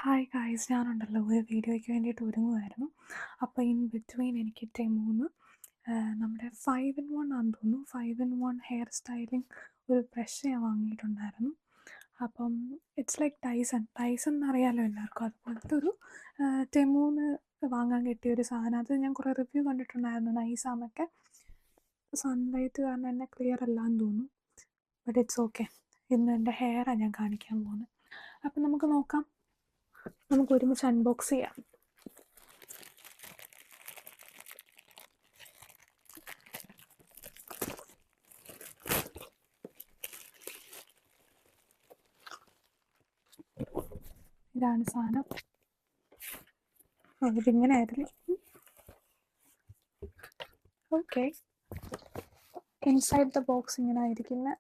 Hi guys, ഞാനുണ്ടല്ലോ ഒരു വീഡിയോയ്ക്ക് വേണ്ടിയിട്ട് ഒരുങ്ങുമായിരുന്നു. അപ്പോൾ ഇൻ ബിറ്റ്വീൻ എനിക്ക് ടെമൂന്ന് നമ്മുടെ 5 in 1 ആണെന്ന് തോന്നുന്നു, 5 in 1 ഹെയർ സ്റ്റൈലിംഗ് ഒരു ബ്രഷ് ഞാൻ വാങ്ങിയിട്ടുണ്ടായിരുന്നു. അപ്പം ഇറ്റ്സ് ലൈക്ക് ടൈസൺ എന്നറിയാമല്ലോ എല്ലാവർക്കും. അതുപോലത്തെ ഒരു ടെമൂന്ന് വാങ്ങാൻ കിട്ടിയ ഒരു സാധനം. അത് ഞാൻ കുറേ റിവ്യൂ കണ്ടിട്ടുണ്ടായിരുന്നു നൈസാന്നൊക്കെ. സൺലൈറ്റ് കാരണം എന്നെ ക്ലിയർ അല്ലാന്ന് തോന്നുന്നു, ബട്ട് ഇറ്റ്സ് ഓക്കെ. ഇന്ന് എൻ്റെ ഹെയറാണ് ഞാൻ കാണിക്കാൻ പോകുന്നത്. അപ്പം നമുക്ക് നോക്കാം, നമുക്ക് ഒരുമിച്ച് അൺബോക്സ് ചെയ്യാം. ഇതാണ് സാധനം. ഇതിങ്ങനെ ആയിരുന്നു. ഓക്കെ, ഇൻസൈഡ് ദ ബോക്സ് ഇങ്ങനെ ആയിരിക്കുന്ന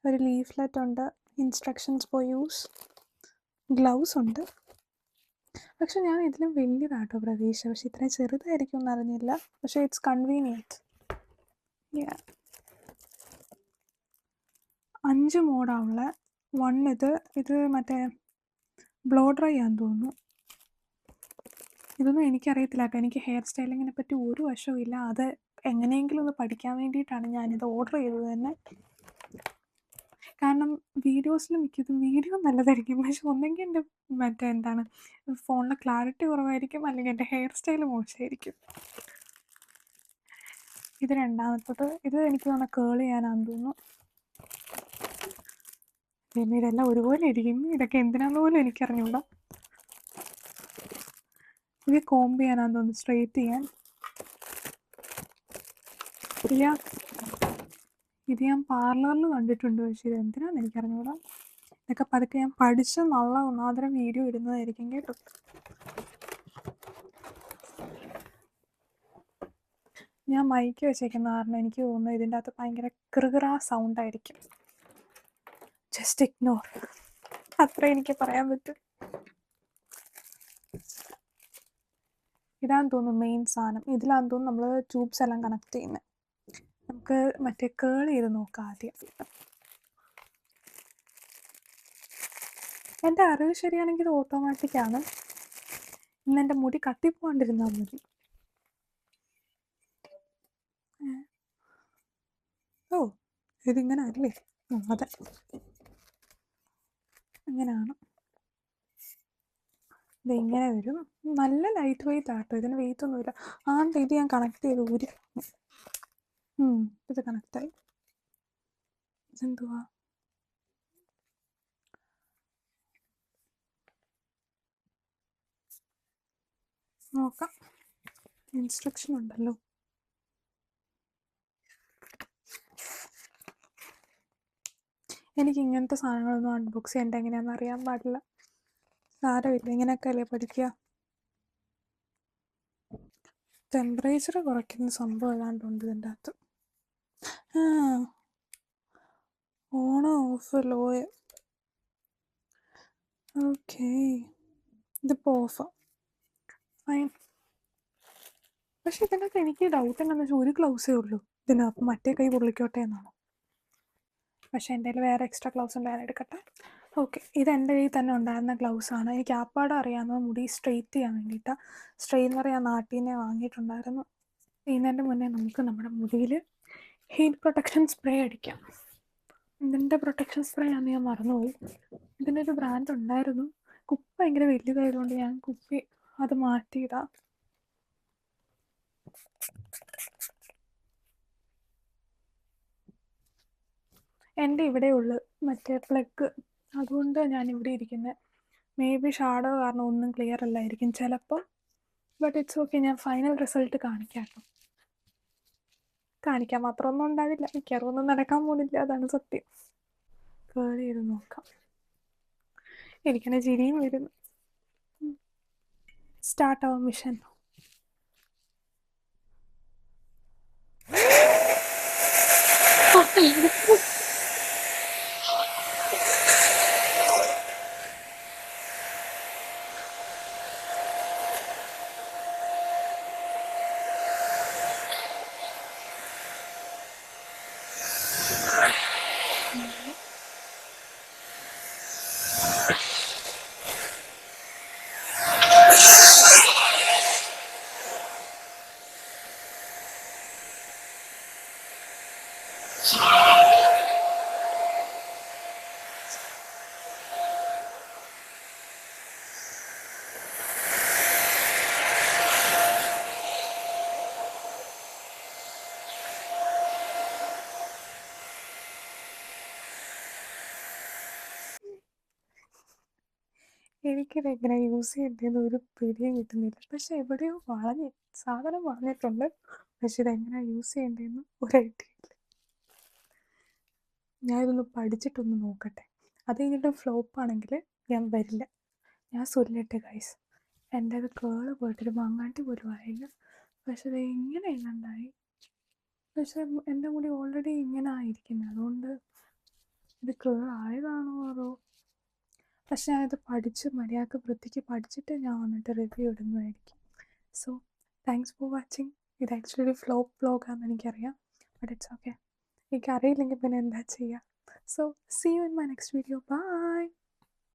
ഒരു ലീഫ്ലെറ്റ് ഉണ്ട്, ഇൻസ്ട്രക്ഷൻസ് ഫോർ യൂസ്, ഗ്ലൗസ് ഉണ്ട്. പക്ഷെ ഞാൻ ഇതിലും വലിയതാട്ടോ പ്രതീക്ഷ, പക്ഷെ ഇത്രയും ചെറുതായിരിക്കും എന്ന് അറിഞ്ഞില്ല. പക്ഷെ ഇറ്റ്സ് കൺവീനിയൻറ്റ്. 5 മോഡാണുള്ള. ഇത് മറ്റേ ബ്ലോ ഡ്രൈ ആണെന്ന് തോന്നുന്നു. ഇതൊന്നും എനിക്കറിയത്തില്ല കേട്ടോ. എനിക്ക് ഹെയർ സ്റ്റൈലിങ്ങിനെ പറ്റി ഒരു വശവും ഇല്ല. അത് എങ്ങനെയെങ്കിലും ഒന്ന് പഠിക്കാൻ വേണ്ടിയിട്ടാണ് ഞാനിത് ഓർഡർ ചെയ്തത് തന്നെ. കാരണം വീഡിയോസിൽ മിക്കതും വീഡിയോ നല്ലതായിരിക്കും, പക്ഷെ ഒന്നെങ്കിൽ എൻ്റെ ഫോണിൻ്റെ ക്ലാരിറ്റി കുറവായിരിക്കും, അല്ലെങ്കിൽ എൻ്റെ ഹെയർ സ്റ്റൈൽ മോശമായിരിക്കും. ഇത് രണ്ടാമത്തത്. ഇത് എനിക്ക് തോന്നുന്ന കേൾ ചെയ്യാനാണെന്ന് തോന്നുന്നു. പിന്നെ ഇതെല്ലാം ഒരുപോലെ ഇരിക്കും. ഇതൊക്കെ എന്തിനാന്ന് പോലും എനിക്കറിഞ്ഞൂടാ. ഇത് കോംബ് ചെയ്യാനാണെന്ന് തോന്നുന്നു, സ്ട്രെയിറ്റ് ചെയ്യാൻ. ഇത് ഞാൻ പാർലറിൽ കണ്ടിട്ടുണ്ട്, പക്ഷേ ഇത് എന്തിനാന്ന് എനിക്കറിഞ്ഞൂടാ. ഇതൊക്കെ പതുക്കെ ഞാൻ പഠിച്ച് നല്ല ഒന്നാന്തരം വീഡിയോ ഇടുന്നതായിരിക്കും കേട്ടോ. ഞാൻ മൈക്ക് വെച്ചേക്കുന്ന കാരണം എനിക്ക് തോന്നുന്നു ഇതിൻ്റെ അകത്ത് ഭയങ്കര കൃകൃ സൗണ്ട് ആയിരിക്കും. ജസ്റ്റ് ഇഗ്നോർ, അത്ര എനിക്ക് പറയാൻ പറ്റും. ഇതാന്ന് തോന്നുന്നു മെയിൻ സാധനം. ഇതിലാന്ന് തോന്നുന്നു നമ്മൾ ട്യൂബ്സ് എല്ലാം കണക്ട് ചെയ്യുന്നത്. നമുക്ക് മറ്റേ കേൾ ചെയ്ത് നോക്കാം ആദ്യം. എൻ്റെ അറിവ് ശരിയാണെങ്കിൽ ഇത് ഓട്ടോമാറ്റിക്കാണ്. ഇന്ന് എൻ്റെ മുടി കത്തിപ്പോണ്ടിരുന്നാൽ മതി. ഓ, ഇതിങ്ങനെ അല്ലേ? അതെ, അങ്ങനെയാണ്. ഇതിങ്ങനെ വരും. നല്ല ലൈറ്റ് വെയിറ്റ് ആട്ടോ, ഇതിന് വെയിറ്റ് ഒന്നുമില്ല. ഇത് ഞാൻ കണക്ട് ചെയ്ത് ഊരി. ഇത് കണക്റ്റായി. ഇതെന്തുവാ? നോക്കാം. ഇൻസ്ട്രക്ഷൻ ഉണ്ടല്ലോ. എനിക്ക് ഇങ്ങനത്തെ സാധനങ്ങളൊന്നും അൺബോക്സ് ചെയ്യേണ്ട എങ്ങനെയാണെന്ന് അറിയാൻ പാടില്ല. സാരമില്ല, ഇങ്ങനെയൊക്കെ അല്ലേ പഠിക്കുക. ടെമ്പറേച്ചർ കുറയ്ക്കുന്ന സംഭവം ഏതാണ്ടുണ്ട് ഇതിൻ്റെ അകത്ത്. On of Loya. ഓക്കെ, ഇതിപ്പോൾ ഓഫാ. ഫൈൻ. പക്ഷെ ഇതിനകത്ത് എനിക്ക് ഡൗട്ട് എന്താണെന്ന് വെച്ചാൽ ഒരു ഗ്ലൗസേ ഉള്ളൂ ഇതിനകത്ത്. മറ്റേ കൈ പൊള്ളിക്കോട്ടെ എന്നാണ്. പക്ഷെ എൻ്റെ കയ്യിൽ വേറെ എക്സ്ട്രാ ഗ്ലൗസ് ഉണ്ട്, ഞാൻ എടുക്കട്ടെ. ഓക്കെ, ഇത് എൻ്റെ കയ്യിൽ തന്നെ ഉണ്ടായിരുന്ന ഗ്ലൗസാണ്. എനിക്ക് ആപ്പാടെ അറിയാവുന്ന മുടി സ്ട്രെയിറ്റ് ചെയ്യാൻ വേണ്ടിയിട്ടാണ്. സ്ട്രെയിറ്റ്നർ ഞാൻ നാട്ടിൽ നിന്ന് വാങ്ങിയിട്ടുണ്ടായിരുന്നു. ചെയ്യുന്നതിൻ്റെ മുന്നേ നമുക്ക് നമ്മുടെ മുടിയിൽ ഹീറ്റ് പ്രൊട്ടക്ഷൻ സ്പ്രേ അടിക്കാം. ഇതിൻ്റെ പ്രൊട്ടക്ഷൻ സ്പ്രേ ആണെന്ന് ഞാൻ മറന്നുപോയി. ഇതിൻ്റെ ഒരു ബ്രാൻഡ് ഉണ്ടായിരുന്നു. കുപ്പി ഭയങ്കര വലുതായതുകൊണ്ട് ഞാൻ കുപ്പി അത് മാറ്റിയിടാം. എൻ്റെ ഇവിടെ ഉള്ളു മറ്റേ പ്ലഗ്, അതുകൊണ്ട് ഞാൻ ഇവിടെ ഇരിക്കുന്നത്. മേ ബി ഷാഡോ കാരണം ഒന്നും ക്ലിയർ അല്ലായിരിക്കും ചിലപ്പം, ബട്ട് ഇറ്റ്സ് ഓക്കെ. ഞാൻ ഫൈനൽ റിസൾട്ട് കാണിക്കാം. കാണിക്കാൻ മാത്രമൊന്നും ഉണ്ടാവില്ല, മിക്കവാറും ഒന്നും നടക്കാൻ പോകുന്നില്ല, അതാണ് സത്യം. കേൾ ചെയ്ത് നോക്കാം. എനിക്കാണെ ചിരിയും വരുന്നു. Start our mission. എനിക്കിത് എങ്ങനെ യൂസ് ചെയ്യേണ്ടതെന്ന് ഒരു പിടിയും കിട്ടുന്നില്ല. പക്ഷെ എവിടെയോ സാധനം വളഞ്ഞിട്ടുണ്ട്. പക്ഷെ ഇതെങ്ങനെ യൂസ് ചെയ്യേണ്ടതെന്ന് ഒരു ഐഡിയ ഇല്ല. ഞാനിതൊന്ന് പഠിച്ചിട്ടൊന്ന് നോക്കട്ടെ. അത് കഴിഞ്ഞിട്ട് ഫ്ലോപ്പാണെങ്കിൽ ഞാൻ വരില്ല. ഞാൻ സൊല്ലിട്ടെ ഗൈസ്, എൻ്റെ അത് കേള് പോയിട്ടൊരു മങ്ങാട്ടി പോലും ആയില്ല. പക്ഷെ അത് ഇങ്ങനെ ഇല്ലാണ്ടായി. പക്ഷെ എൻ്റെ മുടി ഓൾറെഡി ഇങ്ങനെ ആയിരിക്കുന്നത്, അതുകൊണ്ട് ഇത് കേളായതാണോ അതോ. പക്ഷെ ഞാനിത് പഠിച്ച് മര്യാദക്ക് വൃത്തിക്ക് പഠിച്ചിട്ട് ഞാൻ വന്നിട്ട് റിവ്യൂ ഇടുന്നതായിരിക്കും. So thanks for watching. ഇത് ആക്ച്വലി ഒരു ഫ്ലോപ്പ് വ്ലോഗാണെന്ന് എനിക്കറിയാം, ബട്ട് ഇറ്റ്സ് ഓക്കെ. എനിക്കറിയില്ലെങ്കിൽ പിന്നെ എന്താ ചെയ്യുക. So see you in my next video. By.